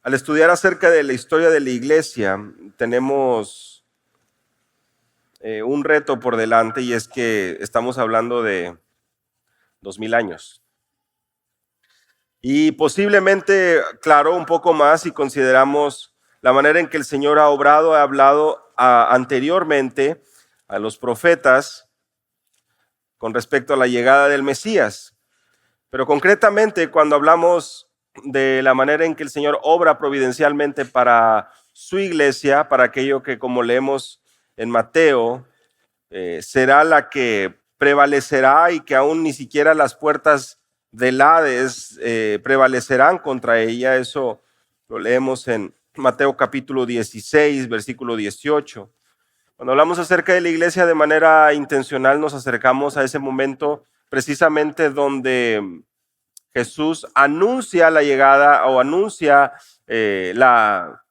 Al estudiar acerca de la historia de la iglesia, tenemos un reto por delante, y es que estamos hablando de 2000 años. Y posiblemente, claro, un poco más si consideramos la manera en que el Señor ha obrado, ha hablado anteriormente a los profetas con respecto a la llegada del Mesías. Pero concretamente, cuando hablamos de la manera en que el Señor obra providencialmente para su iglesia, para aquello que, como leemos en Mateo, será la que prevalecerá, y que aún ni siquiera las puertas del Hades prevalecerán contra ella. Eso lo leemos en Mateo capítulo 16, versículo 18. Cuando hablamos acerca de la iglesia de manera intencional, nos acercamos a ese momento precisamente donde Jesús anuncia la llegada o anuncia la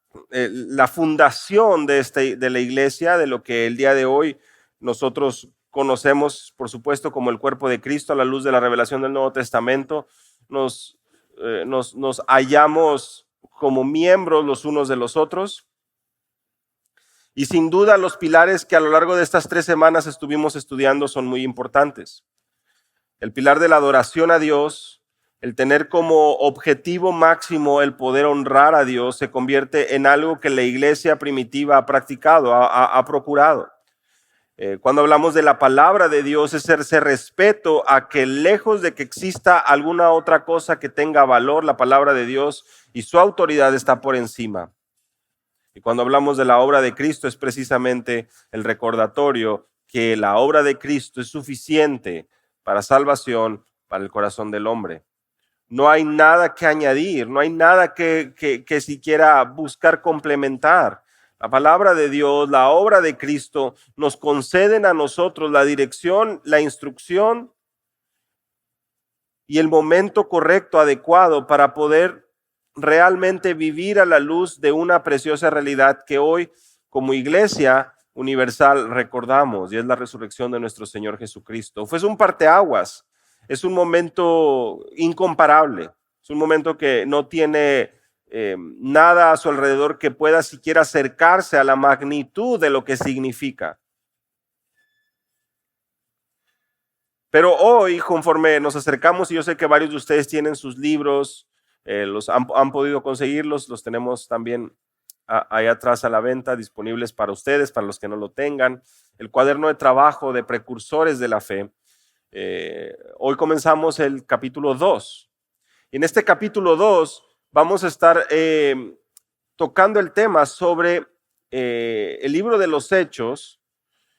fundación de la iglesia, de lo que el día de hoy nosotros conocemos, por supuesto, como el cuerpo de Cristo a la luz de la revelación del Nuevo Testamento. Nos hallamos como miembros los unos de los otros. Y sin duda los pilares que a lo largo de estas 3 semanas estuvimos estudiando son muy importantes. El pilar de la adoración a Dios, el tener como objetivo máximo el poder honrar a Dios, se convierte en algo que la iglesia primitiva ha practicado, ha procurado. Cuando hablamos de la palabra de Dios, es ese respeto a que, lejos de que exista alguna otra cosa que tenga valor, la palabra de Dios y su autoridad está por encima. Y cuando hablamos de la obra de Cristo, es precisamente el recordatorio que la obra de Cristo es suficiente para salvación, para el corazón del hombre. No hay nada que añadir, no hay nada que siquiera buscar complementar. La palabra de Dios, la obra de Cristo, nos conceden a nosotros la dirección, la instrucción y el momento correcto, adecuado, para poder realmente vivir a la luz de una preciosa realidad que hoy, como iglesia universal, recordamos, y es la resurrección de nuestro Señor Jesucristo. Fue un parteaguas, es un momento incomparable, es un momento que no tiene nada a su alrededor que pueda siquiera acercarse a la magnitud de lo que significa. Pero hoy, conforme nos acercamos, y yo sé que varios de ustedes tienen sus libros, los han podido conseguirlos, los tenemos también ahí atrás a la venta, disponibles para ustedes, para los que no lo tengan. El cuaderno de trabajo de precursores de la fe. Hoy comenzamos el capítulo 2. Y en este capítulo 2 vamos a estar tocando el tema sobre el libro de los Hechos,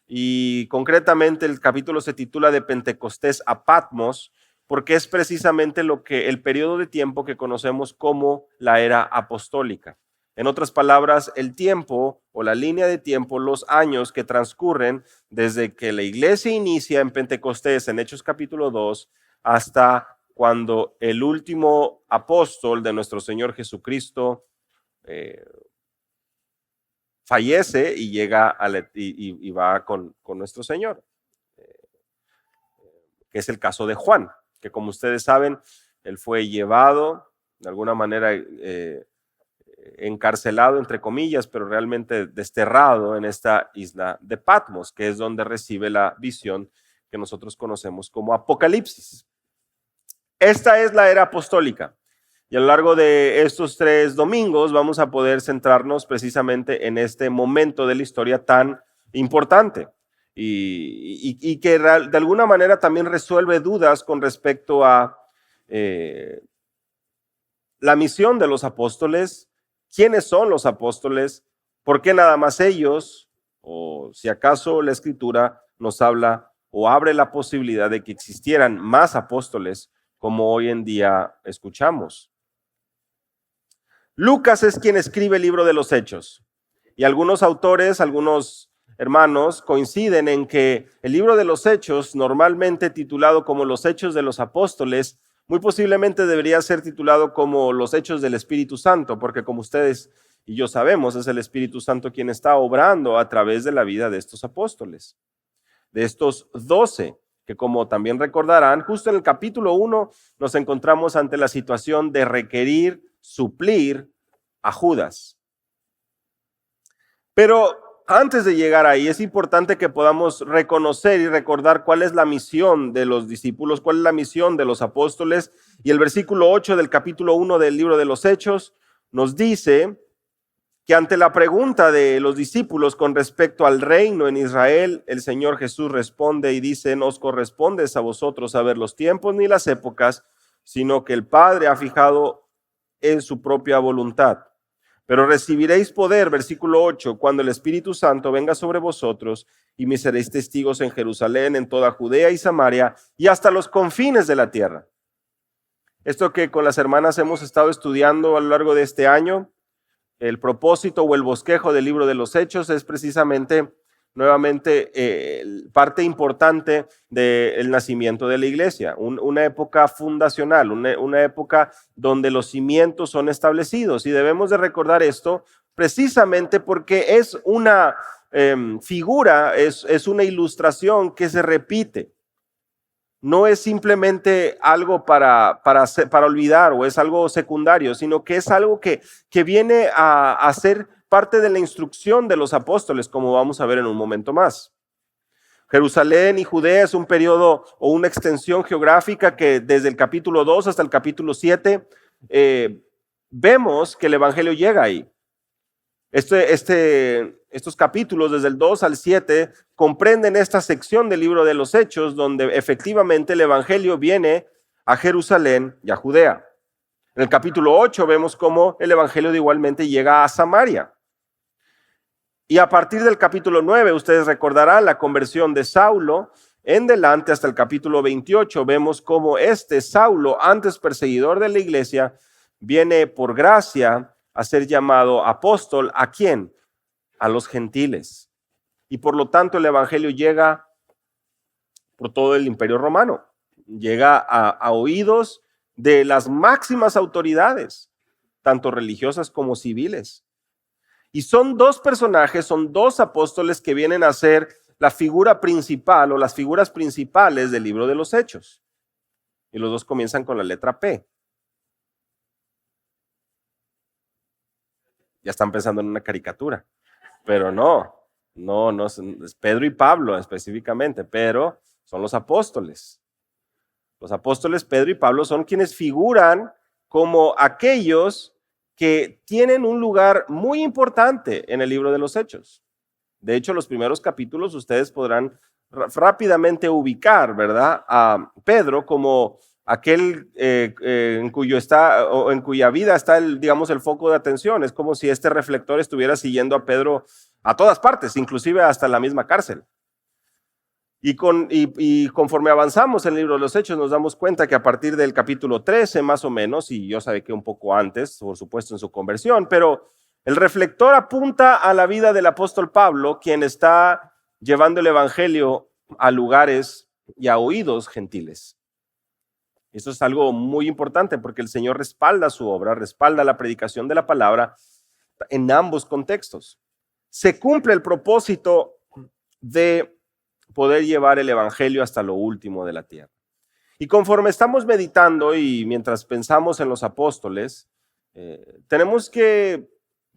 y concretamente el capítulo se titula De Pentecostés a Patmos, porque es precisamente el periodo de tiempo que conocemos como la era apostólica. En otras palabras, el tiempo o la línea de tiempo, los años que transcurren desde que la iglesia inicia en Pentecostés, en Hechos capítulo 2, hasta cuando el último apóstol de nuestro Señor Jesucristo fallece y llega y va con nuestro Señor, que es el caso de Juan, que, como ustedes saben, él fue llevado de alguna manera encarcelado, entre comillas, pero realmente desterrado en esta isla de Patmos, que es donde recibe la visión que nosotros conocemos como Apocalipsis. Esta es la era apostólica, y a lo largo de estos 3 domingos vamos a poder centrarnos precisamente en este momento de la historia tan importante y que de alguna manera también resuelve dudas con respecto a la misión de los apóstoles. ¿Quiénes son los apóstoles? ¿Por qué nada más ellos? O si acaso la Escritura nos habla o abre la posibilidad de que existieran más apóstoles, como hoy en día escuchamos. Lucas es quien escribe el libro de los Hechos, y algunos autores, algunos hermanos coinciden en que el libro de los Hechos, normalmente titulado como los Hechos de los Apóstoles, muy posiblemente debería ser titulado como los Hechos del Espíritu Santo, porque, como ustedes y yo sabemos, es el Espíritu Santo quien está obrando a través de la vida de estos apóstoles, de estos 12, que, como también recordarán, justo en el capítulo 1 nos encontramos ante la situación de requerir suplir a Judas. Pero antes de llegar ahí, es importante que podamos reconocer y recordar cuál es la misión de los discípulos, cuál es la misión de los apóstoles. Y el versículo 8 del capítulo 1 del libro de los Hechos nos dice que ante la pregunta de los discípulos con respecto al reino en Israel, el Señor Jesús responde y dice: no os corresponde a vosotros saber los tiempos ni las épocas, sino que el Padre ha fijado en su propia voluntad. Pero recibiréis poder, versículo 8, cuando el Espíritu Santo venga sobre vosotros, y me seréis testigos en Jerusalén, en toda Judea y Samaria, y hasta los confines de la tierra. Esto que con las hermanas hemos estado estudiando a lo largo de este año, el propósito o el bosquejo del libro de los Hechos es precisamente, nuevamente, parte importante del nacimiento de la iglesia, una época fundacional, una época donde los cimientos son establecidos. Y debemos de recordar esto precisamente porque es una figura, es una ilustración que se repite. No es simplemente algo para olvidar o es algo secundario, sino que es algo que viene a ser parte de la instrucción de los apóstoles, como vamos a ver en un momento más. Jerusalén y Judea es un periodo o una extensión geográfica que desde el capítulo 2 hasta el capítulo 7 vemos que el evangelio llega ahí. Estos capítulos, desde el 2 al 7, comprenden esta sección del libro de los Hechos, donde efectivamente el evangelio viene a Jerusalén y a Judea. En el capítulo 8 vemos cómo el evangelio igualmente llega a Samaria. Y a partir del capítulo 9, ustedes recordarán la conversión de Saulo. En delante, hasta el capítulo 28, vemos cómo Saulo, antes perseguidor de la iglesia, viene por gracia a ser llamado apóstol. ¿A quién? A los gentiles. Y por lo tanto el evangelio llega por todo el imperio romano. Llega a oídos de las máximas autoridades, tanto religiosas como civiles. Y son dos personajes, son dos apóstoles que vienen a ser la figura principal o las figuras principales del libro de los Hechos. Y los dos comienzan con la letra P. Ya están pensando en una caricatura, pero no, es Pedro y Pablo específicamente, pero son los apóstoles. Los apóstoles Pedro y Pablo son quienes figuran como aquellos que tienen un lugar muy importante en el libro de los Hechos. De hecho, los primeros capítulos ustedes podrán rápidamente ubicar, ¿verdad?, a Pedro como aquel en cuya vida está el foco de atención. Es como si este reflector estuviera siguiendo a Pedro a todas partes, inclusive hasta la misma cárcel. Y conforme avanzamos en el libro de los Hechos, nos damos cuenta que a partir del capítulo 13 más o menos, y yo sabía que un poco antes, por supuesto en su conversión, pero el reflector apunta a la vida del apóstol Pablo, quien está llevando el evangelio a lugares y a oídos gentiles. Eso es algo muy importante porque el Señor respalda su obra, respalda la predicación de la palabra en ambos contextos. Se cumple el propósito de poder llevar el evangelio hasta lo último de la tierra. Y conforme estamos meditando y mientras pensamos en los apóstoles, tenemos que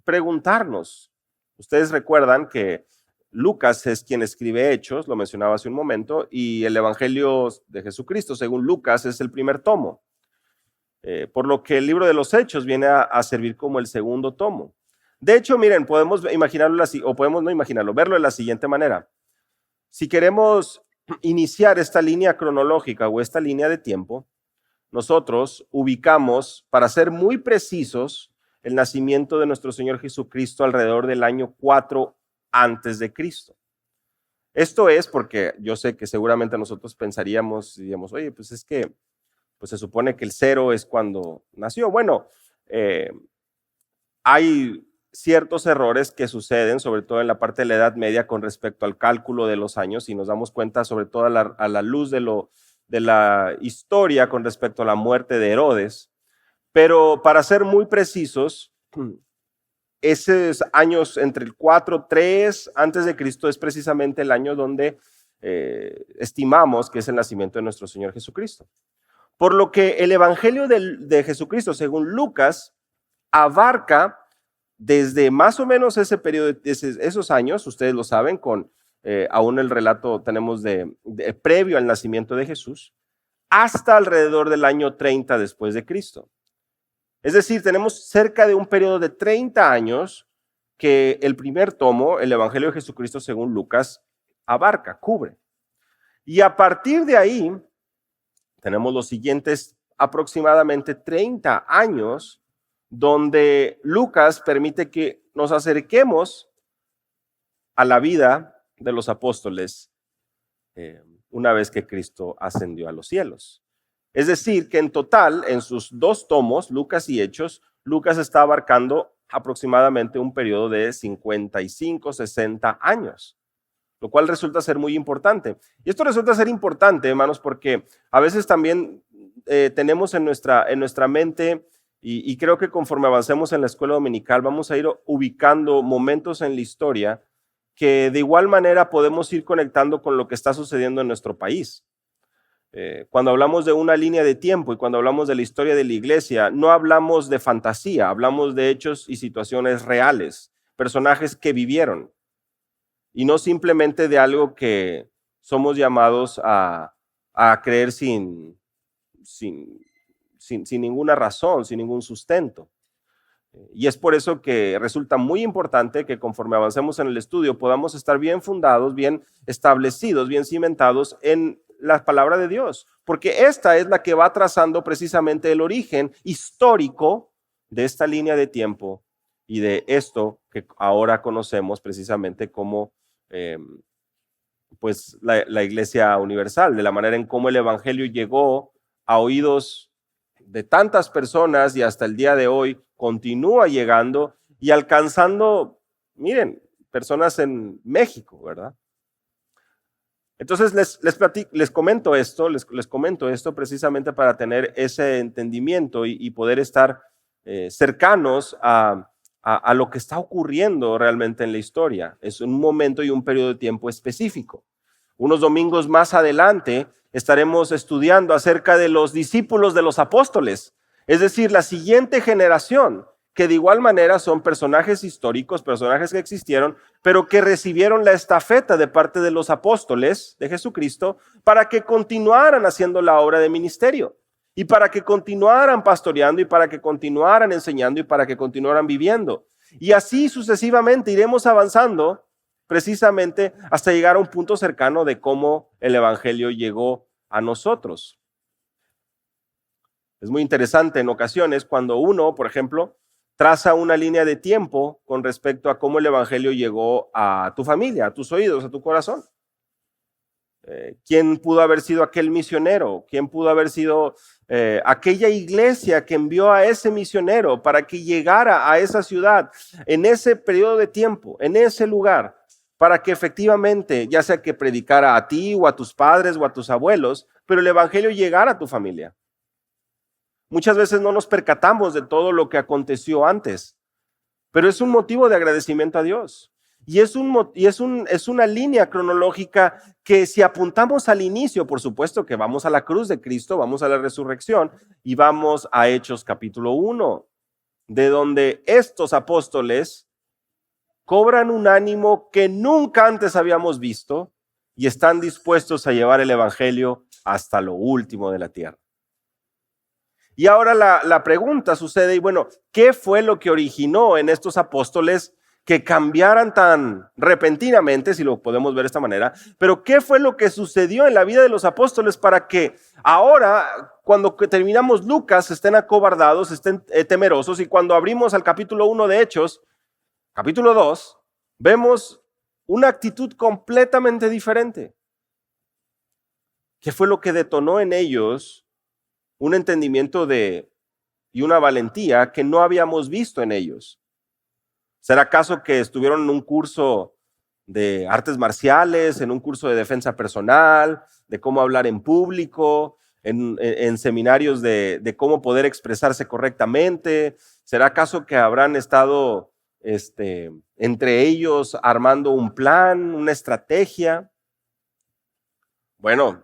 preguntarnos. Ustedes recuerdan que Lucas es quien escribe Hechos, lo mencionaba hace un momento, y el Evangelio de Jesucristo, según Lucas, es el primer tomo. Por lo que el libro de los Hechos viene a servir como el segundo tomo. De hecho, miren, podemos imaginarlo así, o podemos no imaginarlo, verlo de la siguiente manera. Si queremos iniciar esta línea cronológica o esta línea de tiempo, nosotros ubicamos, para ser muy precisos, el nacimiento de nuestro Señor Jesucristo alrededor del año 4 antes de Cristo. Esto es porque yo sé que seguramente nosotros pensaríamos, diríamos, oye, pues es que pues se supone que el 0 es cuando nació. Bueno, hay ciertos errores que suceden, sobre todo en la parte de la Edad Media, con respecto al cálculo de los años, y nos damos cuenta, sobre todo a la luz de la historia con respecto a la muerte de Herodes. Pero para ser muy precisos, esos años entre el 4, 3 antes de Cristo es precisamente el año donde estimamos que es el nacimiento de nuestro Señor Jesucristo. Por lo que el Evangelio de Jesucristo, según Lucas, abarca desde más o menos ese periodo, esos años, ustedes lo saben, con aún el relato tenemos previo al nacimiento de Jesús, hasta alrededor del año 30 después de Cristo. Es decir, tenemos cerca de un periodo de 30 años que el primer tomo, el Evangelio de Jesucristo según Lucas, abarca, cubre. Y a partir de ahí, tenemos los siguientes aproximadamente 30 años donde Lucas permite que nos acerquemos a la vida de los apóstoles una vez que Cristo ascendió a los cielos. Es decir, que en total, en sus dos tomos, Lucas y Hechos, Lucas está abarcando aproximadamente un periodo de 55, 60 años, lo cual resulta ser muy importante. Y esto resulta ser importante, hermanos, porque a veces también tenemos en nuestra mente, y creo que conforme avancemos en la escuela dominical, vamos a ir ubicando momentos en la historia que de igual manera podemos ir conectando con lo que está sucediendo en nuestro país. Cuando hablamos de una línea de tiempo y cuando hablamos de la historia de la iglesia, no hablamos de fantasía, hablamos de hechos y situaciones reales, personajes que vivieron, y no simplemente de algo que somos llamados a creer sin ninguna razón, sin ningún sustento. Y es por eso que resulta muy importante que conforme avancemos en el estudio podamos estar bien fundados, bien establecidos, bien cimentados en la palabra de Dios, porque esta es la que va trazando precisamente el origen histórico de esta línea de tiempo y de esto que ahora conocemos precisamente como pues la Iglesia Universal, de la manera en cómo el Evangelio llegó a oídos de tantas personas y hasta el día de hoy continúa llegando y alcanzando, miren, personas en México, ¿verdad? Entonces les comento esto precisamente para tener ese entendimiento y poder estar cercanos a lo que está ocurriendo realmente en la historia. Es un momento y un periodo de tiempo específico. Unos domingos más adelante estaremos estudiando acerca de los discípulos de los apóstoles, es decir, la siguiente generación, que de igual manera son personajes históricos, personajes que existieron, pero que recibieron la estafeta de parte de los apóstoles de Jesucristo para que continuaran haciendo la obra de ministerio y para que continuaran pastoreando y para que continuaran enseñando y para que continuaran viviendo. Y así sucesivamente iremos avanzando precisamente hasta llegar a un punto cercano de cómo el Evangelio llegó a nosotros. Es muy interesante en ocasiones cuando uno, por ejemplo, traza una línea de tiempo con respecto a cómo el Evangelio llegó a tu familia, a tus oídos, a tu corazón. ¿Quién pudo haber sido aquel misionero? ¿Quién pudo haber sido aquella iglesia que envió a ese misionero para que llegara a esa ciudad en ese periodo de tiempo, en ese lugar, para que efectivamente, ya sea que predicara a ti o a tus padres o a tus abuelos, pero el Evangelio llegara a tu familia? Muchas veces no nos percatamos de todo lo que aconteció antes, pero es un motivo de agradecimiento a Dios. Y es una línea cronológica que si apuntamos al inicio, por supuesto que vamos a la cruz de Cristo, vamos a la resurrección y vamos a Hechos capítulo 1, de donde estos apóstoles cobran un ánimo que nunca antes habíamos visto y están dispuestos a llevar el Evangelio hasta lo último de la tierra. Y ahora la pregunta sucede, y bueno, ¿qué fue lo que originó en estos apóstoles que cambiaran tan repentinamente, si lo podemos ver de esta manera? Pero ¿qué fue lo que sucedió en la vida de los apóstoles para que ahora, cuando terminamos Lucas, estén acobardados, estén temerosos, y cuando abrimos al capítulo 1 de Hechos, capítulo 2, vemos una actitud completamente diferente? ¿Qué fue lo que detonó en ellos un entendimiento y una valentía que no habíamos visto en ellos? ¿Será acaso que estuvieron en un curso de artes marciales, en un curso de defensa personal, de cómo hablar en público, en seminarios de cómo poder expresarse correctamente? ¿Será acaso que habrán estado entre ellos armando un plan, una estrategia? Bueno,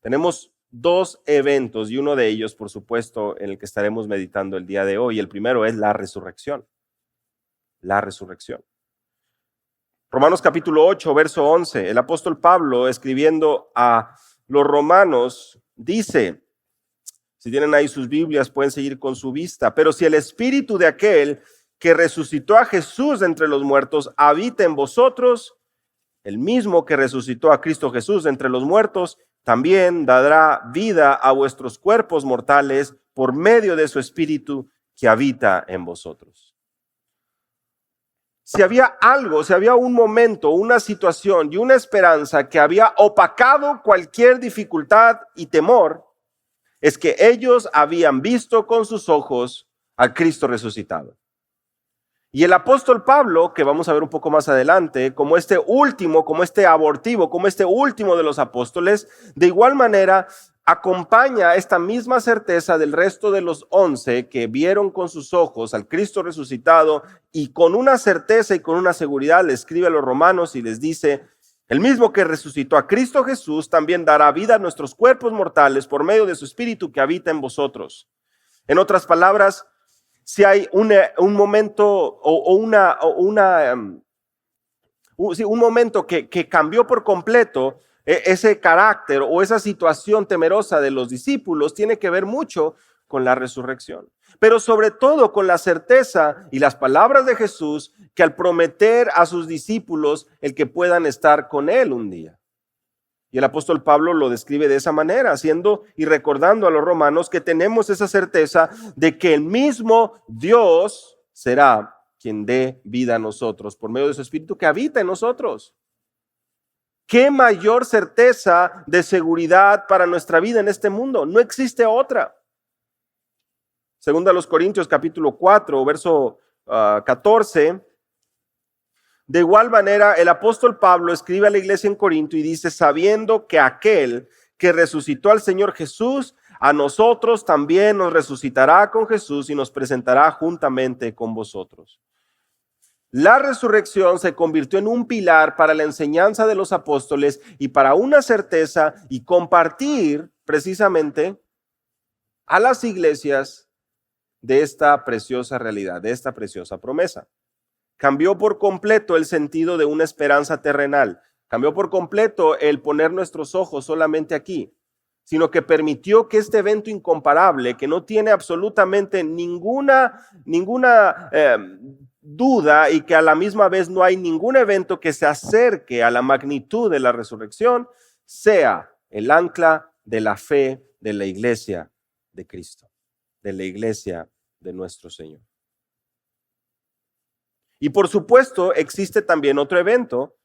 tenemos dos eventos y uno de ellos, por supuesto, en el que estaremos meditando el día de hoy. El primero es la resurrección. la resurrección. Romanos capítulo 8, verso 11, el apóstol Pablo, escribiendo a los romanos, dice, si tienen ahí sus Biblias, pueden seguir con su vista, pero si el espíritu de aquel que resucitó a Jesús de entre los muertos habita en vosotros, el mismo que resucitó a Cristo Jesús de entre los muertos, también dará vida a vuestros cuerpos mortales por medio de su espíritu que habita en vosotros. Si había algo, si había un momento, una situación y una esperanza que había opacado cualquier dificultad y temor, es que ellos habían visto con sus ojos a Cristo resucitado. Y el apóstol Pablo, que vamos a ver un poco más adelante, como este último, como este abortivo, como este último de los apóstoles, de igual manera acompaña esta misma certeza del resto de los 11 que vieron con sus ojos al Cristo resucitado, y con una certeza y con una seguridad le escribe a los romanos y les dice: el mismo que resucitó a Cristo Jesús también dará vida a nuestros cuerpos mortales por medio de su espíritu que habita en vosotros. En otras palabras, si hay un momento un momento que cambió por completo ese carácter o esa situación temerosa de los discípulos, tiene que ver mucho con la resurrección, pero sobre todo con la certeza y las palabras de Jesús, que al prometer a sus discípulos el que puedan estar con él un día. Y el apóstol Pablo lo describe de esa manera, haciendo y recordando a los romanos que tenemos esa certeza de que el mismo Dios será quien dé vida a nosotros por medio de su espíritu que habita en nosotros. ¿Qué mayor certeza de seguridad para nuestra vida en este mundo? No existe otra. Segunda a los Corintios capítulo 4, verso 14. De igual manera, el apóstol Pablo escribe a la iglesia en Corinto y dice: sabiendo que aquel que resucitó al Señor Jesús, a nosotros también nos resucitará con Jesús y nos presentará juntamente con vosotros. La resurrección se convirtió en un pilar para la enseñanza de los apóstoles y para una certeza y compartir precisamente a las iglesias de esta preciosa realidad, de esta preciosa promesa. Cambió por completo el sentido de una esperanza terrenal. Cambió por completo el poner nuestros ojos solamente aquí, sino que permitió que este evento incomparable, que no tiene absolutamente ninguna duda, y que a la misma vez no hay ningún evento que se acerque a la magnitud de la resurrección, sea el ancla de la fe de la iglesia de Cristo, de la iglesia de nuestro Señor. Y por supuesto, existe también otro evento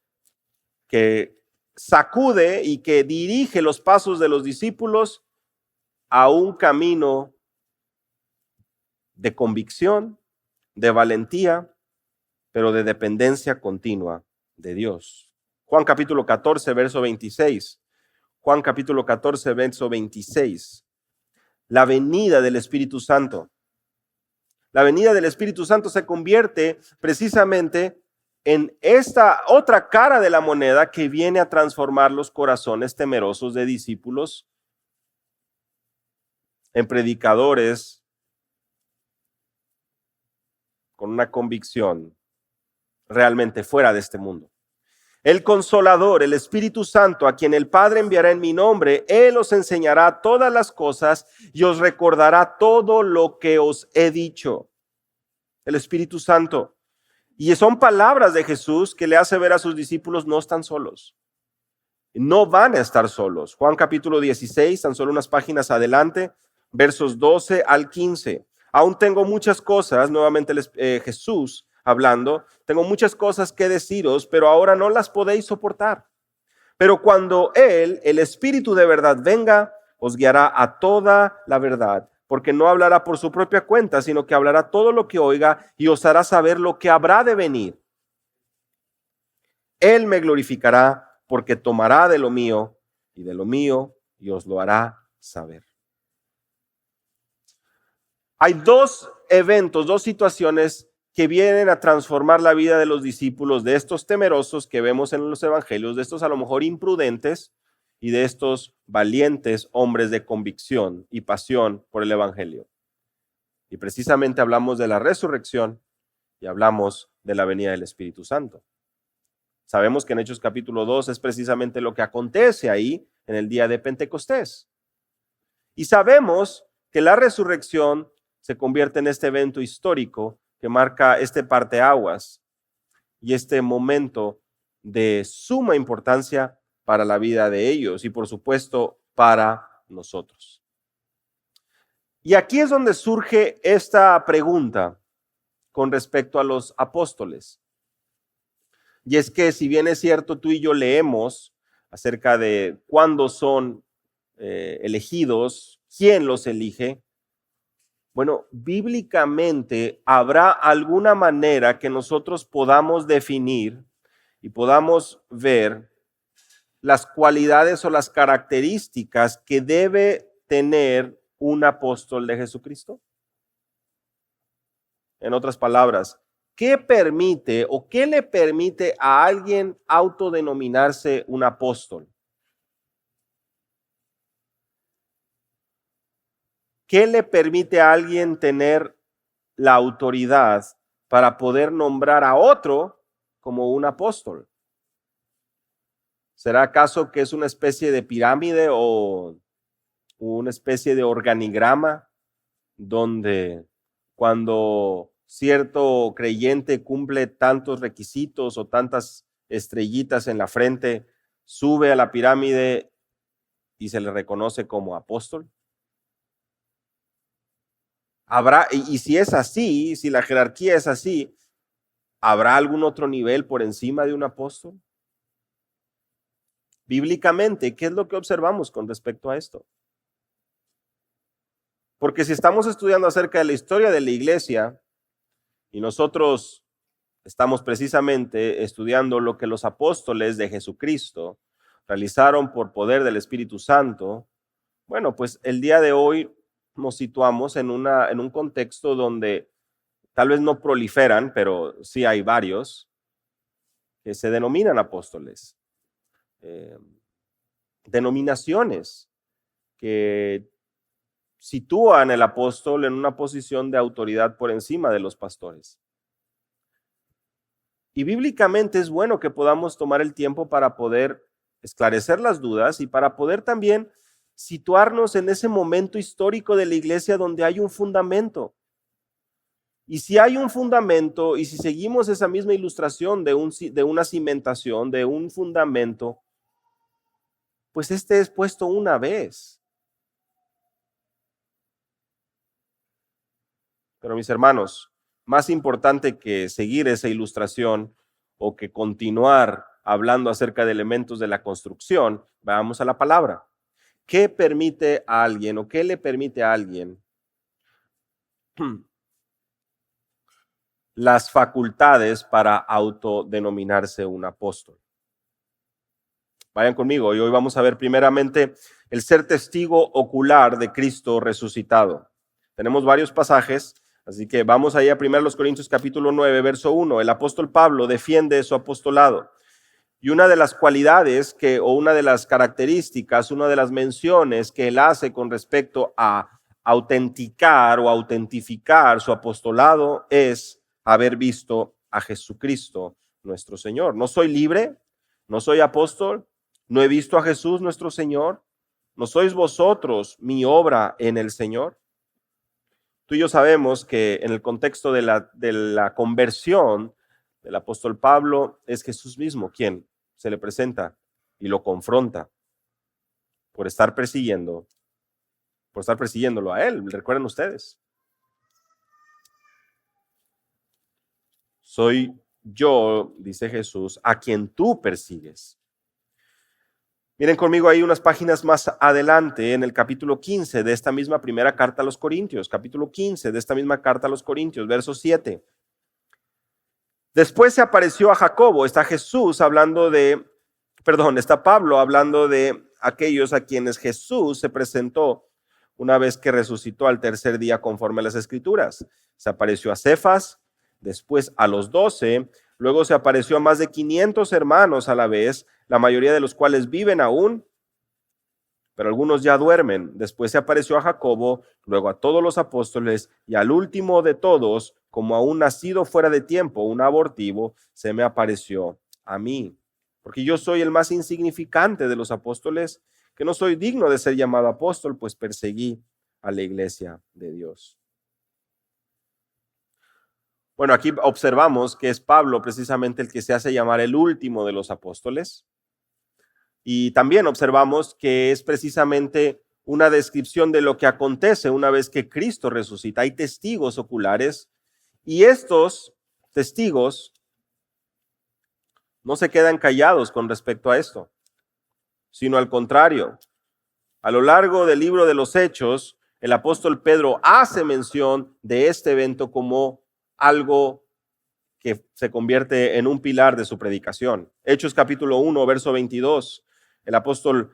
que sacude y que dirige los pasos de los discípulos a un camino de convicción, de valentía, pero de dependencia continua de Dios. Juan capítulo 14, verso 26. Juan capítulo 14, verso 26. La venida del Espíritu Santo. La venida del Espíritu Santo se convierte precisamente en esta otra cara de la moneda que viene a transformar los corazones temerosos de discípulos en predicadores con una convicción realmente fuera de este mundo. El Consolador, el Espíritu Santo, a quien el Padre enviará en mi nombre, Él os enseñará todas las cosas y os recordará todo lo que os he dicho. El Espíritu Santo. Y son palabras de Jesús que le hace ver a sus discípulos: no están solos. No van a estar solos. Juan capítulo 16, tan solo unas páginas adelante, versos 12 al 15. Aún tengo muchas cosas, nuevamente Jesús hablando, tengo muchas cosas que deciros, pero ahora no las podéis soportar. Pero cuando Él, el Espíritu de verdad, venga, os guiará a toda la verdad, porque no hablará por su propia cuenta, sino que hablará todo lo que oiga y os hará saber lo que habrá de venir. Él me glorificará, porque tomará de lo mío y os lo hará saber. Hay dos eventos, dos situaciones que vienen a transformar la vida de los discípulos, de estos temerosos que vemos en los evangelios, de estos a lo mejor imprudentes y de estos valientes hombres de convicción y pasión por el evangelio. Y precisamente hablamos de la resurrección y hablamos de la venida del Espíritu Santo. Sabemos que en Hechos capítulo 2 es precisamente lo que acontece ahí en el día de Pentecostés. Y sabemos que la resurrección se convierte en este evento histórico que marca este parteaguas y este momento de suma importancia para la vida de ellos y, por supuesto, para nosotros. Y aquí es donde surge esta pregunta con respecto a los apóstoles. Y es que, si bien es cierto, tú y yo leemos acerca de cuándo son elegidos, quién los elige, bueno, bíblicamente habrá alguna manera que nosotros podamos definir y podamos ver las cualidades o las características que debe tener un apóstol de Jesucristo. En otras palabras, ¿qué permite o qué le permite a alguien autodenominarse un apóstol? ¿Qué le permite a alguien tener la autoridad para poder nombrar a otro como un apóstol? ¿Será acaso que es una especie de pirámide o una especie de organigrama donde cuando cierto creyente cumple tantos requisitos o tantas estrellitas en la frente, sube a la pirámide y se le reconoce como apóstol? Habrá, y si es así, si la jerarquía es así, ¿habrá algún otro nivel por encima de un apóstol? Bíblicamente, ¿qué es lo que observamos con respecto a esto? Porque si estamos estudiando acerca de la historia de la iglesia y nosotros estamos precisamente estudiando lo que los apóstoles de Jesucristo realizaron por poder del Espíritu Santo, bueno, pues el día de hoy nos situamos en un contexto donde tal vez no proliferan, pero sí hay varios que se denominan apóstoles. Denominaciones que sitúan al apóstol en una posición de autoridad por encima de los pastores. Y bíblicamente es bueno que podamos tomar el tiempo para poder esclarecer las dudas y para poder también situarnos en ese momento histórico de la iglesia donde hay un fundamento. Y si hay un fundamento y si seguimos esa misma ilustración de una cimentación, de un fundamento, pues este es puesto una vez. Pero mis hermanos, más importante que seguir esa ilustración o que continuar hablando acerca de elementos de la construcción, vamos a la palabra. ¿Qué permite a alguien o qué le permite a alguien las facultades para autodenominarse un apóstol? Vayan conmigo y hoy vamos a ver primeramente el ser testigo ocular de Cristo resucitado. Tenemos varios pasajes, así que vamos ahí a 1 Corintios capítulo 9, verso 1. El apóstol Pablo defiende su apostolado. Y una de las cualidades o una de las características, una de las menciones que él hace con respecto a autenticar o autentificar su apostolado es haber visto a Jesucristo nuestro Señor. No soy libre, no soy apóstol, no he visto a Jesús nuestro Señor. ¿No sois vosotros mi obra en el Señor? Tú y yo sabemos que en el contexto de la conversión del apóstol Pablo es Jesús mismo quien se le presenta y lo confronta por estar persiguiéndolo a él. ¿Recuerdan ustedes? Soy yo, dice Jesús, a quien tú persigues. Miren conmigo ahí unas páginas más adelante en el capítulo 15 de esta misma primera carta a los Corintios, capítulo 15 de esta misma carta a los Corintios, verso 7. Después se apareció a Jacobo, está Pablo hablando de aquellos a quienes Jesús se presentó una vez que resucitó al tercer día conforme a las Escrituras. Se apareció a Cefas, después a los 12, luego se apareció a más de 500 hermanos a la vez, la mayoría de los cuales viven aún, pero algunos ya duermen. Después se apareció a Jacobo, luego a todos los apóstoles, y al último de todos, como a un nacido fuera de tiempo, un abortivo, se me apareció a mí. Porque yo soy el más insignificante de los apóstoles, que no soy digno de ser llamado apóstol, pues perseguí a la iglesia de Dios. Bueno, aquí observamos que es Pablo precisamente el que se hace llamar el último de los apóstoles. Y también observamos que es precisamente una descripción de lo que acontece una vez que Cristo resucita. Hay testigos oculares y estos testigos no se quedan callados con respecto a esto, sino al contrario. A lo largo del libro de los Hechos, el apóstol Pedro hace mención de este evento como algo que se convierte en un pilar de su predicación. Hechos capítulo 1, verso 22. El apóstol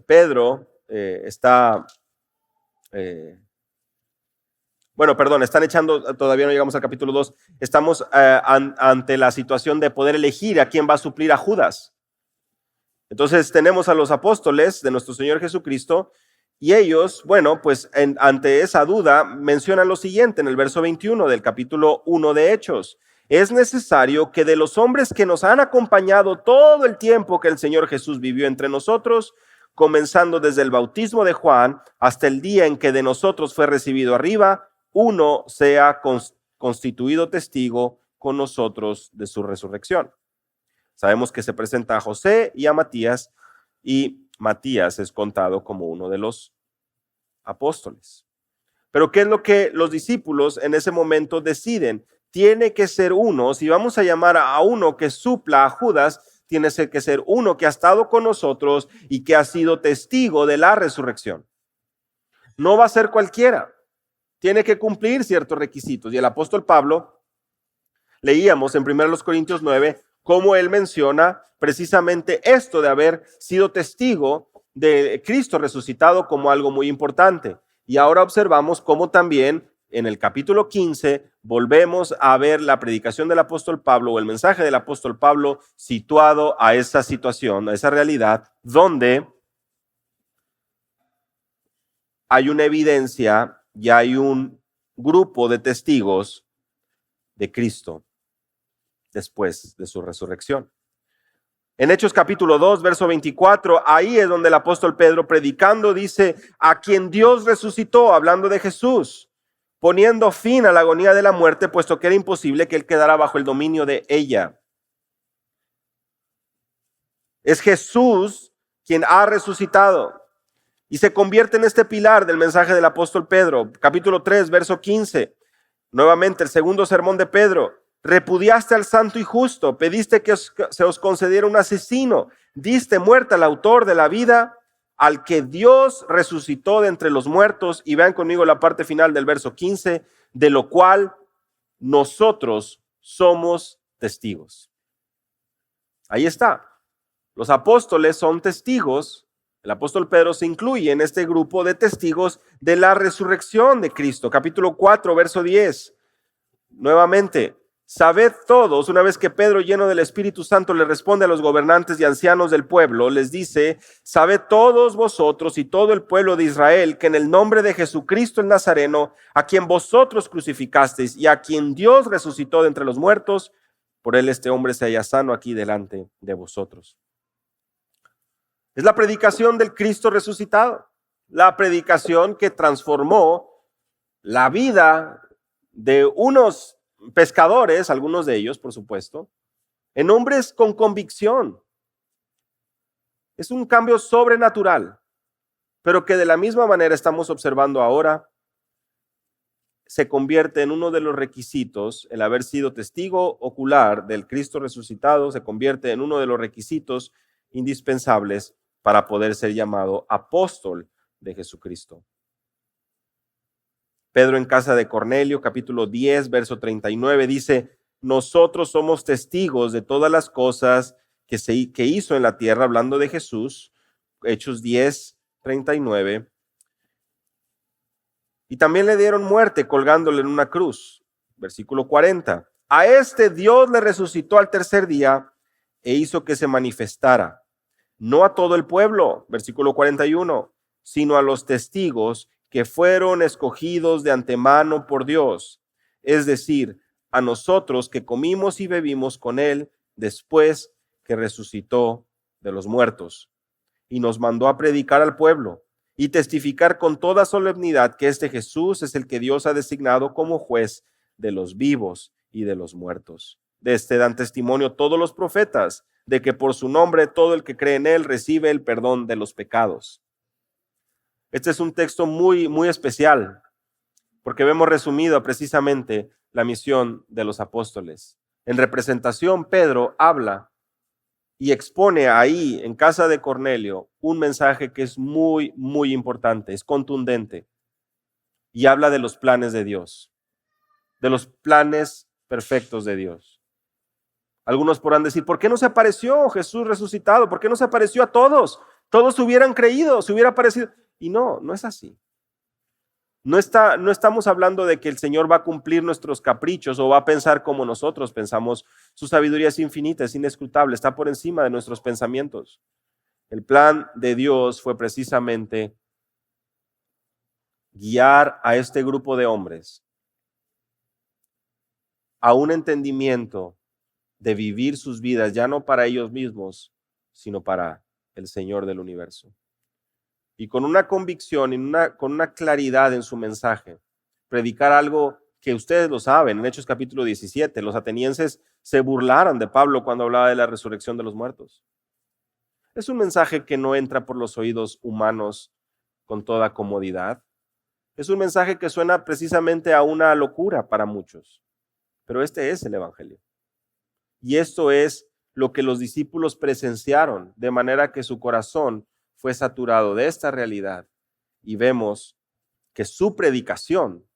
Pedro están echando, todavía no llegamos al capítulo 2, estamos ante la situación de poder elegir a quién va a suplir a Judas. Entonces tenemos a los apóstoles de nuestro Señor Jesucristo y ellos, ante esa duda mencionan lo siguiente en el verso 21 del capítulo 1 de Hechos. Es necesario que de los hombres que nos han acompañado todo el tiempo que el Señor Jesús vivió entre nosotros, comenzando desde el bautismo de Juan hasta el día en que de nosotros fue recibido arriba, uno sea constituido testigo con nosotros de su resurrección. Sabemos que se presenta a José y a Matías, y Matías es contado como uno de los apóstoles. Pero ¿qué es lo que los discípulos en ese momento deciden? Tiene que ser uno, si vamos a llamar a uno que supla a Judas, tiene que ser uno que ha estado con nosotros y que ha sido testigo de la resurrección. No va a ser cualquiera, tiene que cumplir ciertos requisitos. Y el apóstol Pablo, leíamos en 1 Corintios 9, cómo él menciona precisamente esto de haber sido testigo de Cristo resucitado como algo muy importante. Y ahora observamos cómo también en el capítulo 15 volvemos a ver la predicación del apóstol Pablo o el mensaje del apóstol Pablo situado a esa situación, a esa realidad, donde hay una evidencia y hay un grupo de testigos de Cristo después de su resurrección. En Hechos capítulo 2, verso 24, ahí es donde el apóstol Pedro predicando dice, a quien Dios resucitó, hablando de Jesús, poniendo fin a la agonía de la muerte, puesto que era imposible que él quedara bajo el dominio de ella. Es Jesús quien ha resucitado y se convierte en este pilar del mensaje del apóstol Pedro. Capítulo 3, verso 15, nuevamente el segundo sermón de Pedro. Repudiaste al santo y justo, pediste que se os concediera un asesino, diste muerte al autor de la vida, al que Dios resucitó de entre los muertos. Y vean conmigo la parte final del verso 15, de lo cual nosotros somos testigos. Ahí está. Los apóstoles son testigos. El apóstol Pedro se incluye en este grupo de testigos de la resurrección de Cristo. Capítulo 4, verso 10. Nuevamente. Sabed todos, una vez que Pedro, lleno del Espíritu Santo, le responde a los gobernantes y ancianos del pueblo, les dice, sabed todos vosotros y todo el pueblo de Israel, que en el nombre de Jesucristo el Nazareno, a quien vosotros crucificasteis y a quien Dios resucitó de entre los muertos, por él este hombre se halla sano aquí delante de vosotros. Es la predicación del Cristo resucitado, la predicación que transformó la vida de unos pescadores, algunos de ellos, por supuesto, en hombres con convicción. Es un cambio sobrenatural, pero que de la misma manera estamos observando ahora, se convierte en uno de los requisitos, el haber sido testigo ocular del Cristo resucitado, se convierte en uno de los requisitos indispensables para poder ser llamado apóstol de Jesucristo. Pedro en casa de Cornelio, capítulo 10, verso 39, dice, nosotros somos testigos de todas las cosas que hizo en la tierra, hablando de Jesús, Hechos 10, 39. Y también le dieron muerte colgándole en una cruz, versículo 40. A este Dios le resucitó al tercer día e hizo que se manifestara no a todo el pueblo, versículo 41, sino a los testigos que fueron escogidos de antemano por Dios, es decir, a nosotros que comimos y bebimos con él después que resucitó de los muertos, y nos mandó a predicar al pueblo y testificar con toda solemnidad que este Jesús es el que Dios ha designado como juez de los vivos y de los muertos. De este dan testimonio todos los profetas, de que por su nombre todo el que cree en él recibe el perdón de los pecados. Este es un texto muy, muy especial, porque vemos resumida precisamente la misión de los apóstoles. En representación, Pedro habla y expone ahí, en casa de Cornelio, un mensaje que es muy, muy importante, es contundente, y habla de los planes de Dios, de los planes perfectos de Dios. Algunos podrán decir, ¿por qué no se apareció Jesús resucitado? ¿Por qué no se apareció a todos? Todos hubieran creído, se hubiera aparecido. Y no, no es así. No estamos hablando de que el Señor va a cumplir nuestros caprichos o va a pensar como nosotros pensamos. Su sabiduría es infinita, es inescrutable, está por encima de nuestros pensamientos. El plan de Dios fue precisamente guiar a este grupo de hombres a un entendimiento de vivir sus vidas ya no para ellos mismos, sino para el Señor del universo. Y con una convicción y con una claridad en su mensaje, predicar algo que ustedes lo saben. En Hechos capítulo 17, los atenienses se burlaron de Pablo cuando hablaba de la resurrección de los muertos. Es un mensaje que no entra por los oídos humanos con toda comodidad. Es un mensaje que suena precisamente a una locura para muchos, pero este es el evangelio. Y esto es lo que los discípulos presenciaron, de manera que su corazón fue saturado de esta realidad, y vemos que su predicación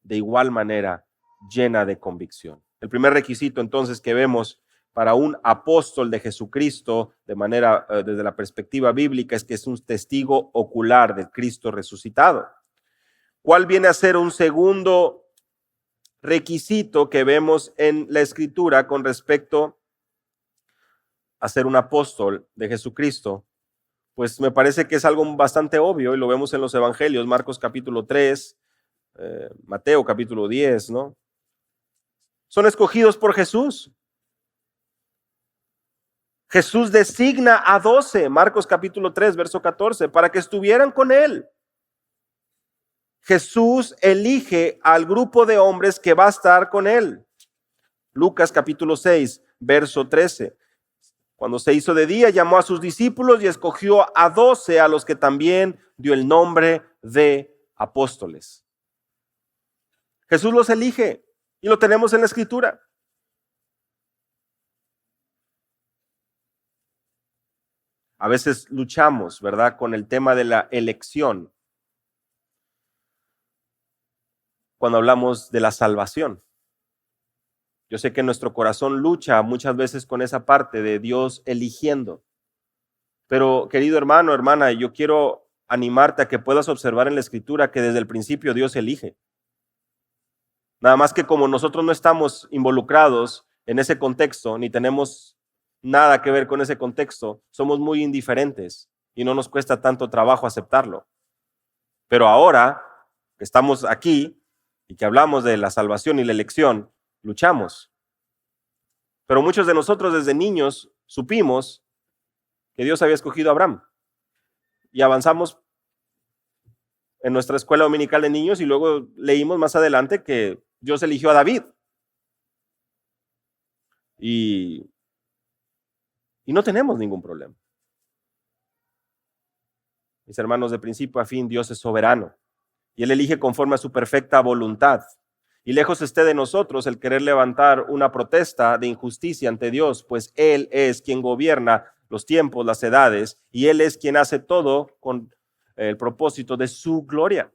de igual manera llena de convicción. El primer requisito entonces que vemos para un apóstol de Jesucristo desde la perspectiva bíblica es que es un testigo ocular del Cristo resucitado. ¿Cuál viene a ser un segundo requisito que vemos en la Escritura con respecto a ser un apóstol de Jesucristo? Pues me parece que es algo bastante obvio y lo vemos en los evangelios, Marcos capítulo 3, Mateo capítulo 10, ¿no? Son escogidos por Jesús. Jesús designa a 12, Marcos capítulo 3, verso 14, para que estuvieran con él. Jesús elige al grupo de hombres que va a estar con él. Lucas capítulo 6, verso 13. Cuando se hizo de día, llamó a sus discípulos y escogió a 12, a los que también dio el nombre de apóstoles. Jesús los elige y lo tenemos en la Escritura. A veces luchamos, ¿verdad?, con el tema de la elección cuando hablamos de la salvación. Yo sé que nuestro corazón lucha muchas veces con esa parte de Dios eligiendo. Pero, querido hermano, hermana, yo quiero animarte a que puedas observar en la Escritura que desde el principio Dios elige. Nada más que como nosotros no estamos involucrados en ese contexto, ni tenemos nada que ver con ese contexto, somos muy indiferentes y no nos cuesta tanto trabajo aceptarlo. Pero ahora que estamos aquí y que hablamos de la salvación y la elección, luchamos. Pero muchos de nosotros desde niños supimos que Dios había escogido a Abraham y avanzamos en nuestra escuela dominical de niños y luego leímos más adelante que Dios eligió a David. Y no tenemos ningún problema. Mis hermanos, de principio a fin, Dios es soberano y Él elige conforme a su perfecta voluntad. Y lejos esté de nosotros el querer levantar una protesta de injusticia ante Dios, pues Él es quien gobierna los tiempos, las edades, y Él es quien hace todo con el propósito de su gloria.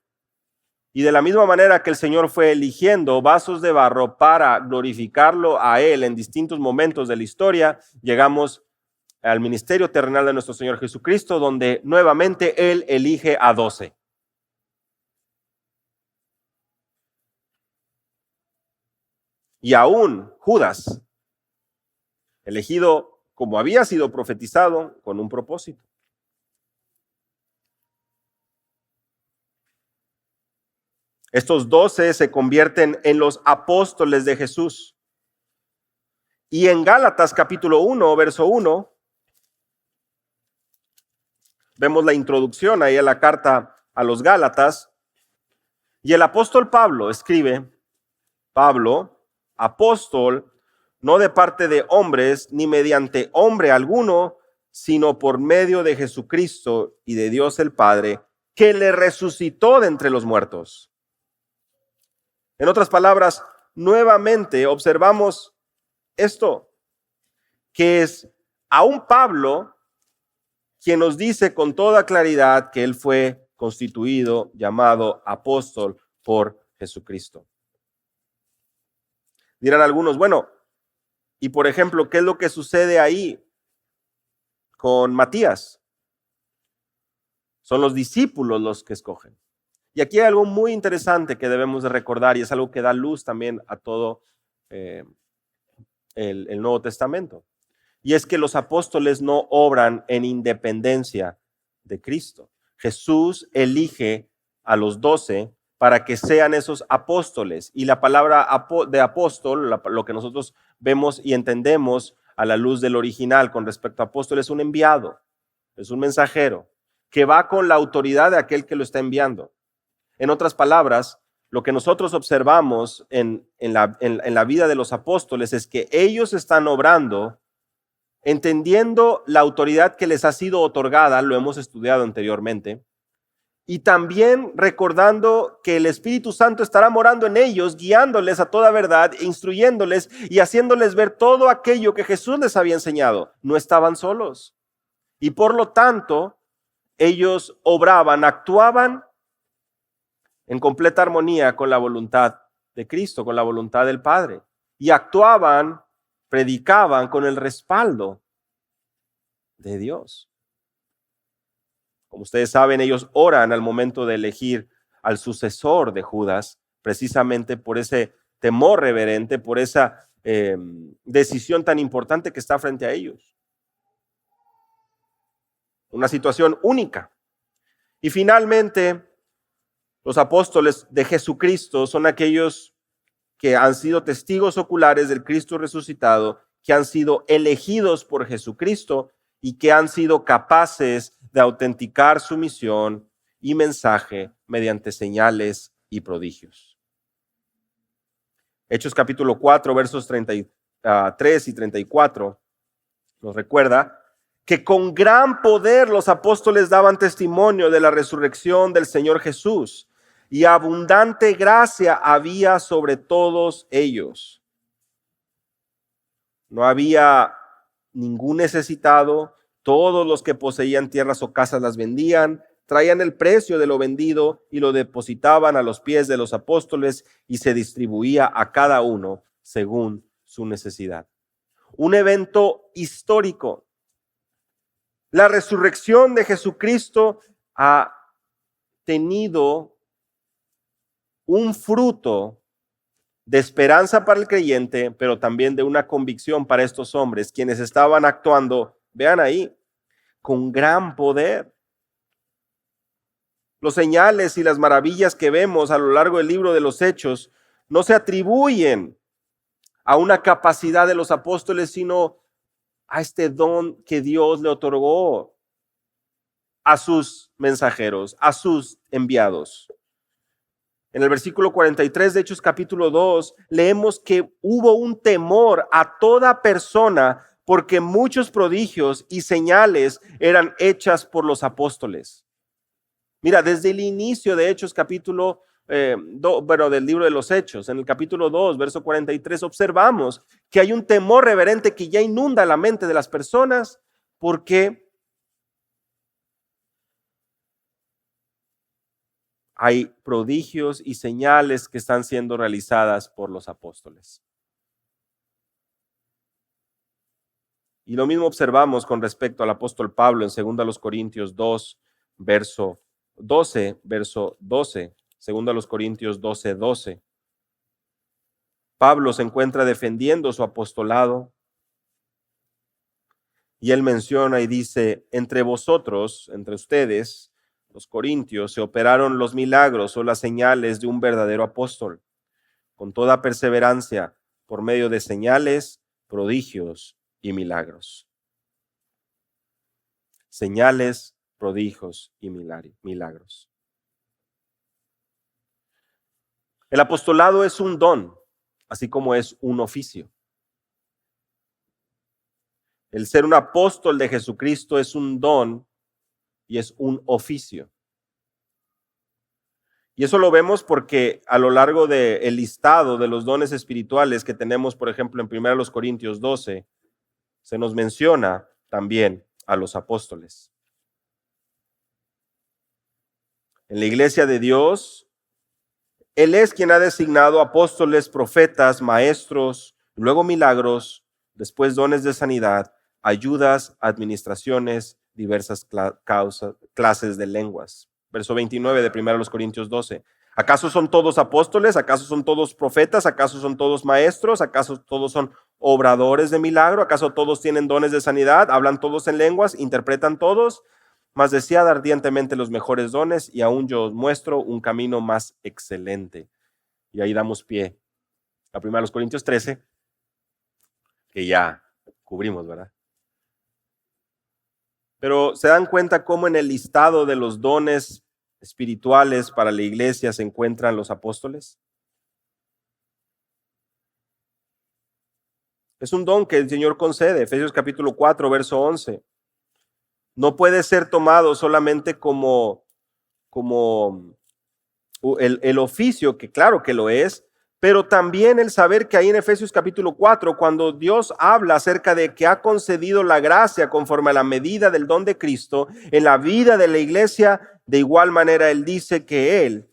Y de la misma manera que el Señor fue eligiendo vasos de barro para glorificarlo a Él en distintos momentos de la historia, llegamos al ministerio terrenal de nuestro Señor Jesucristo, donde nuevamente Él elige a 12. Y aún Judas, elegido como había sido profetizado, con un propósito. Estos 12 se convierten en los apóstoles de Jesús. Y en Gálatas capítulo 1, verso 1, vemos la introducción ahí a la carta a los Gálatas. Y el apóstol Pablo escribe, Pablo, apóstol, no de parte de hombres, ni mediante hombre alguno, sino por medio de Jesucristo y de Dios el Padre, que le resucitó de entre los muertos. En otras palabras, nuevamente observamos esto, que es aún Pablo quien nos dice con toda claridad que él fue constituido, llamado apóstol por Jesucristo. Dirán algunos, bueno, y por ejemplo, ¿qué es lo que sucede ahí con Matías? Son los discípulos los que escogen. Y aquí hay algo muy interesante que debemos de recordar y es algo que da luz también a todo el Nuevo Testamento. Y es que los apóstoles no obran en independencia de Cristo. Jesús elige a los 12 para que sean esos apóstoles. Y la palabra de apóstol, lo que nosotros vemos y entendemos a la luz del original con respecto a apóstol, es un enviado, es un mensajero que va con la autoridad de aquel que lo está enviando. En otras palabras, lo que nosotros observamos en la vida de los apóstoles es que ellos están obrando entendiendo la autoridad que les ha sido otorgada, lo hemos estudiado anteriormente, y también recordando que el Espíritu Santo estará morando en ellos, guiándoles a toda verdad, instruyéndoles y haciéndoles ver todo aquello que Jesús les había enseñado. No estaban solos. Y por lo tanto, ellos obraban, actuaban en completa armonía con la voluntad de Cristo, con la voluntad del Padre. Y actuaban, predicaban con el respaldo de Dios. Como ustedes saben, ellos oran al momento de elegir al sucesor de Judas, precisamente por ese temor reverente, por esa decisión tan importante que está frente a ellos. Una situación única. Y finalmente, los apóstoles de Jesucristo son aquellos que han sido testigos oculares del Cristo resucitado, que han sido elegidos por Jesucristo y que han sido capaces de autenticar su misión y mensaje mediante señales y prodigios. Hechos capítulo 4, versos 33 y 34 nos recuerda que con gran poder los apóstoles daban testimonio de la resurrección del Señor Jesús, y abundante gracia había sobre todos ellos. No había ningún necesitado, todos los que poseían tierras o casas las vendían, traían el precio de lo vendido y lo depositaban a los pies de los apóstoles y se distribuía a cada uno según su necesidad. Un evento histórico. La resurrección de Jesucristo ha tenido un fruto de esperanza para el creyente, pero también de una convicción para estos hombres, quienes estaban actuando, vean ahí, con gran poder. Los señales y las maravillas que vemos a lo largo del libro de los Hechos no se atribuyen a una capacidad de los apóstoles, sino a este don que Dios le otorgó a sus mensajeros, a sus enviados. En el versículo 43 de Hechos capítulo 2, leemos que hubo un temor a toda persona porque muchos prodigios y señales eran hechas por los apóstoles. Mira, desde el inicio de Hechos capítulo del libro de los Hechos, en el capítulo 2, verso 43, observamos que hay un temor reverente que ya inunda la mente de las personas porque hay prodigios y señales que están siendo realizadas por los apóstoles. Y lo mismo observamos con respecto al apóstol Pablo en 2 Corintios 2, verso 12, 2 Corintios 12, 12. Pablo se encuentra defendiendo su apostolado Y él menciona y dice, entre vosotros, entre ustedes, los corintios, se operaron los milagros o las señales de un verdadero apóstol, con toda perseverancia, por medio de señales, prodigios y milagros. Señales, prodigios y milagros. El apostolado es un don, así como es un oficio. El ser un apóstol de Jesucristo es un don y es un oficio. Y eso lo vemos porque a lo largo del listado de los dones espirituales que tenemos, por ejemplo, en 1 Corintios 12, se nos menciona también a los apóstoles. En la iglesia de Dios, Él es quien ha designado apóstoles, profetas, maestros, luego milagros, después dones de sanidad, ayudas, administraciones, diversas clases de lenguas. Verso 29 de 1 Corintios 12. ¿Acaso son todos apóstoles? ¿Acaso son todos profetas? ¿Acaso son todos maestros? ¿Acaso todos son obradores de milagro? ¿Acaso todos tienen dones de sanidad? ¿Hablan todos en lenguas? ¿Interpretan todos? Mas desead ardientemente los mejores dones y aún yo os muestro un camino más excelente. Y ahí damos pie a 1 Corintios 13, que ya cubrimos, ¿verdad? Pero se dan cuenta cómo en el listado de los dones espirituales para la iglesia se encuentran los apóstoles. Es un don que el Señor concede, Efesios capítulo 4, verso 11. No puede ser tomado solamente como el oficio, que claro que lo es, pero también el saber que ahí en Efesios capítulo 4, cuando Dios habla acerca de que ha concedido la gracia conforme a la medida del don de Cristo en la vida de la iglesia, de igual manera Él dice que Él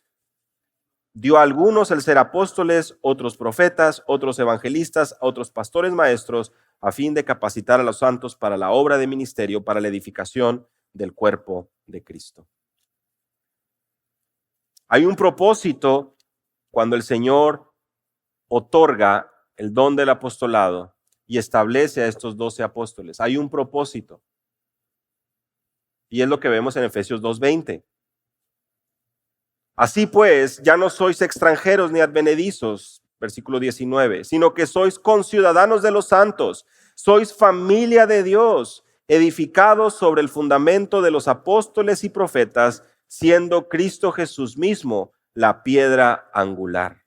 dio a algunos el ser apóstoles, otros profetas, otros evangelistas, otros pastores maestros, a fin de capacitar a los santos para la obra de ministerio, para la edificación del cuerpo de Cristo. Hay un propósito cuando el Señor otorga el don del apostolado y establece a estos 12 apóstoles. Hay un propósito. Y es lo que vemos en Efesios 2:20. Así pues, ya no sois extranjeros ni advenedizos, versículo 19, sino que sois conciudadanos de los santos, sois familia de Dios, edificados sobre el fundamento de los apóstoles y profetas, siendo Cristo Jesús mismo la piedra angular.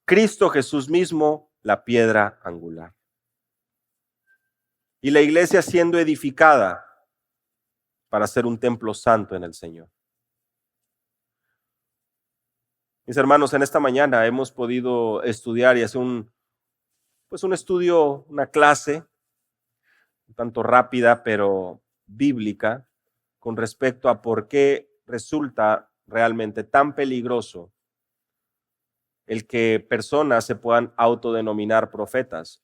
Cristo Jesús mismo la piedra angular. Y la iglesia siendo edificada para ser un templo santo en el Señor. Mis hermanos, en esta mañana hemos podido estudiar y hacer un estudio, una clase, un tanto rápida, pero bíblica, con respecto a por qué resulta realmente tan peligroso el que personas se puedan autodenominar profetas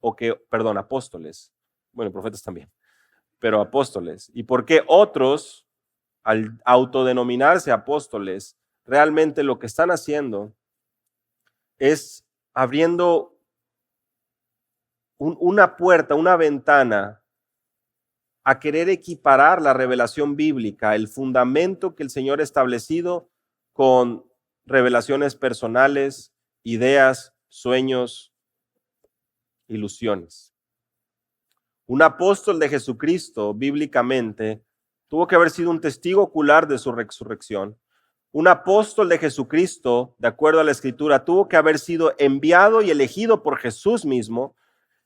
apóstoles. Bueno, profetas también, pero apóstoles. Y por qué otros, al autodenominarse apóstoles, realmente lo que están haciendo es abriendo una puerta, una ventana a querer equiparar la revelación bíblica, el fundamento que el Señor ha establecido, con revelaciones personales, ideas, sueños, ilusiones. Un apóstol de Jesucristo, bíblicamente, tuvo que haber sido un testigo ocular de su resurrección. Un apóstol de Jesucristo, de acuerdo a la Escritura, tuvo que haber sido enviado y elegido por Jesús mismo.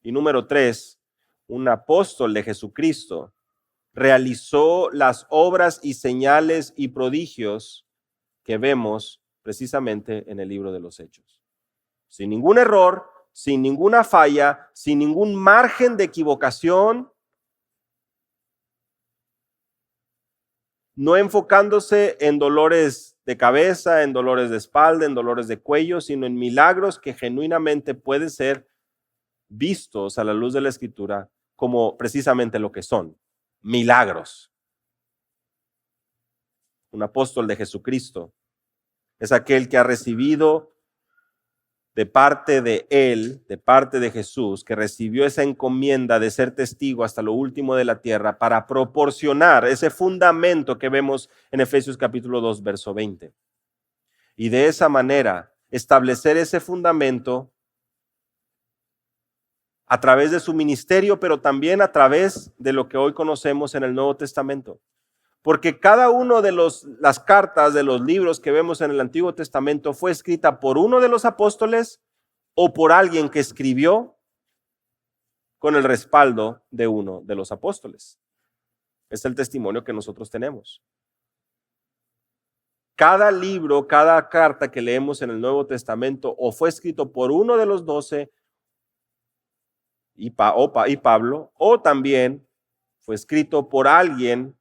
Y número 3, un apóstol de Jesucristo realizó las obras y señales y prodigios que vemos precisamente en el libro de los Hechos. Sin ningún error, sin ninguna falla, sin ningún margen de equivocación, no enfocándose en dolores de cabeza, en dolores de espalda, en dolores de cuello, sino en milagros que genuinamente pueden ser vistos a la luz de la Escritura como precisamente lo que son, milagros. Un apóstol de Jesucristo es aquel que ha recibido de parte de Él, de parte de Jesús, que recibió esa encomienda de ser testigo hasta lo último de la tierra para proporcionar ese fundamento que vemos en Efesios capítulo 2, verso 20. Y de esa manera establecer ese fundamento a través de su ministerio, pero también a través de lo que hoy conocemos en el Nuevo Testamento. Porque cada uno de las cartas, de los libros que vemos en el Antiguo Testamento fue escrita por uno de los apóstoles o por alguien que escribió con el respaldo de uno de los apóstoles. Es el testimonio que nosotros tenemos. Cada libro, cada carta que leemos en el Nuevo Testamento o fue escrito por uno de los 12 y Pablo, o también fue escrito por alguien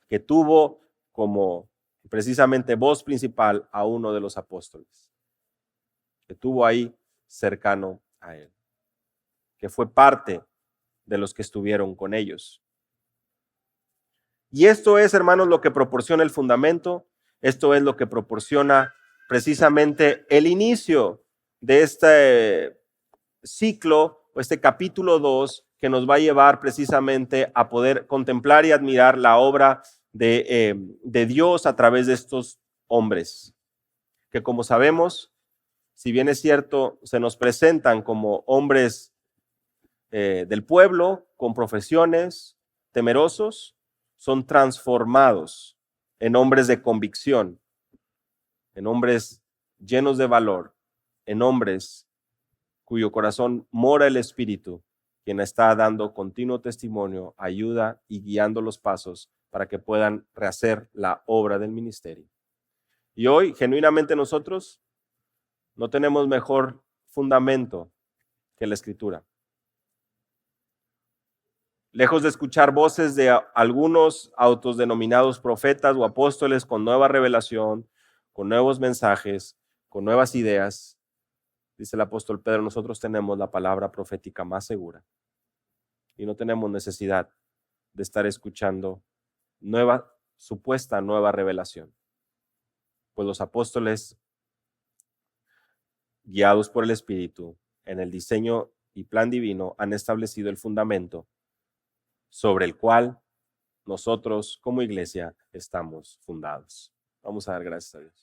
que tuvo como precisamente voz principal a uno de los apóstoles, que tuvo ahí cercano a él, que fue parte de los que estuvieron con ellos. Y esto es, hermanos, lo que proporciona el fundamento, esto es lo que proporciona precisamente el inicio de este ciclo, o este capítulo 2, que nos va a llevar precisamente a poder contemplar y admirar la obra de Dios a través de estos hombres, que como sabemos, si bien es cierto, se nos presentan como hombres del pueblo, con profesiones, temerosos, son transformados en hombres de convicción, en hombres llenos de valor, en hombres cuyo corazón mora el Espíritu, quien está dando continuo testimonio, ayuda y guiando los pasos para que puedan rehacer la obra del ministerio. Y hoy, genuinamente nosotros no tenemos mejor fundamento que la Escritura. Lejos de escuchar voces de algunos autodenominados profetas o apóstoles con nueva revelación, con nuevos mensajes, con nuevas ideas, dice el apóstol Pedro, nosotros tenemos la palabra profética más segura y no tenemos necesidad de estar escuchando supuesta nueva revelación. Pues los apóstoles, guiados por el Espíritu, en el diseño y plan divino, han establecido el fundamento sobre el cual nosotros como iglesia estamos fundados. Vamos a dar gracias a Dios.